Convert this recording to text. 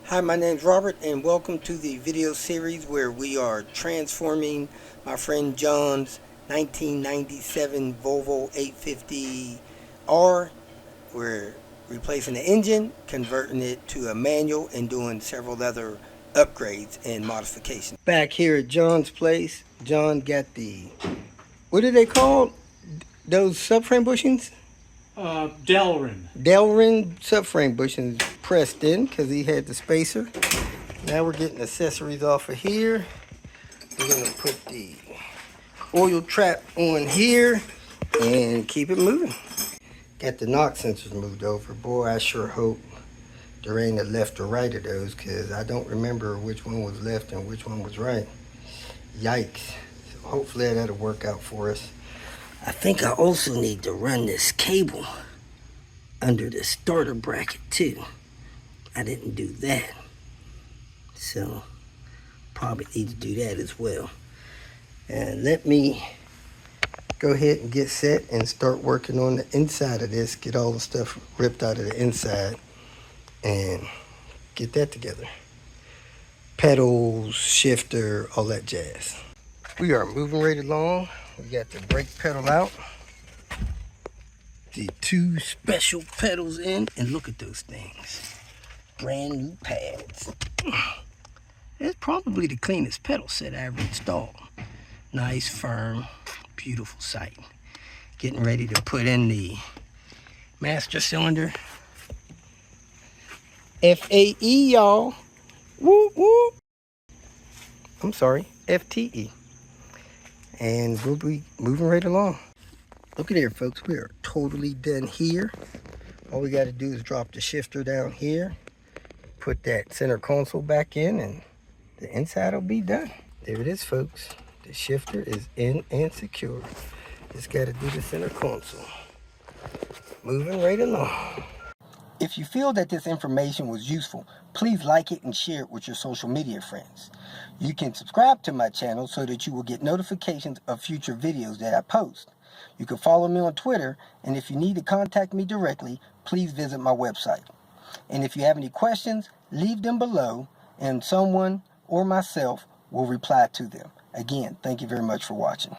Hi, my name's Robert, and welcome to the video series where we are transforming my friend John's 1997 Volvo 850R. We're replacing the engine, converting it to a manual, and doing several other upgrades and modifications. Back here at John's place, John got the, what are they called? Those subframe bushings? Delrin subframe bushings pressed in because he had the spacer. Now we're getting accessories off of here. We're gonna put the oil trap on here and keep it moving. Got the knock sensors moved over. Boy, I sure hope there ain't a left or right of those because I don't remember which one was left and which one was right. Yikes. So hopefully that'll work out for us. I think I also need to run this cable under the starter bracket too. I didn't do that. So probably need to do that as well. And let me go ahead and get set and start working on the inside of this, get all the stuff ripped out of the inside and get that together. Pedals, shifter, all that jazz. We are moving right along. We got the brake pedal out, the two special pedals in, and look at those things. Brand new pads. It's probably the cleanest pedal set I ever installed. Nice, firm, beautiful sight. Getting ready to put in the master cylinder. FAE, y'all. Woo woo. I'm sorry, FTE. And we'll be moving right along. Look at here, folks. We are totally done here. All we got to do is drop the shifter down here, put that center console back in, and the inside will be done. There it is, folks. The shifter is in and secure. Just got to do the center console. Moving right along. If you feel that this information was useful, please like it and share it with your social media friends. You can subscribe to my channel so that you will get notifications of future videos that I post. You can follow me on Twitter, and if you need to contact me directly, please visit my website. And if you have any questions, leave them below, and someone or myself will reply to them. Again, thank you very much for watching.